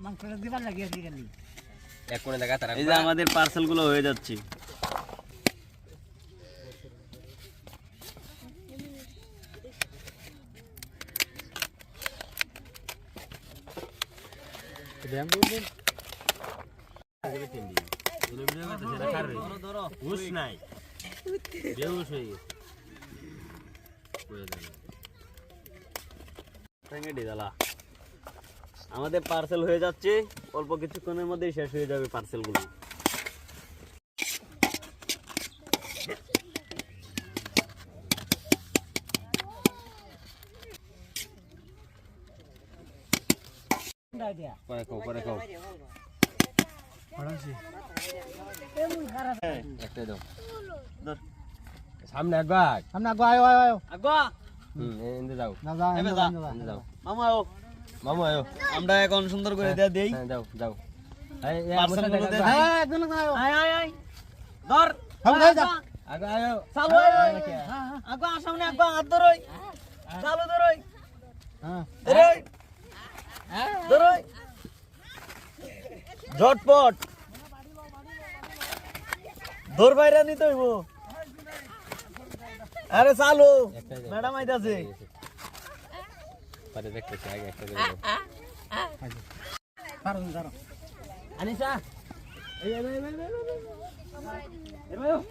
মাংসটা দিবার লাগে আর কি খালি এক কোণে দেখা তারা এই যে আমাদের পার্সেল গুলো হয়ে যাচ্ছে আমাদের পার্সেল হয়ে যাচ্ছে অল্প কিছুক্ষণের মধ্যেই শেষ হয়ে যাবে পার্সেল গুলো পরে খাও একটাই দাও সামনে একবার আমরা গো আয় আয় আয় আগো এনে যাও না যা এবে যা এনে যাও মামা আও মামু আয়ো আমরা এখন সুন্দর করে দেয়া দেই হ্যাঁ যাও যাও পার্সেল গুলো দেয়া দেই হ্যাঁ একদম না আয় আয় আয় ধর হাম গাই যা আগে আয়ো চালু আয় আগো সামনে আগো হাত ধরই চালু ধরই হ্যাঁ ধরই ধরই ঝটপট ধর বাইরা নিতে হইব আরে চালু ম্যাডাম আইতাছে পরে দেখতেছি আগে একটা করে দাও কারণ কারণ আনিসা এই এই এই এই এই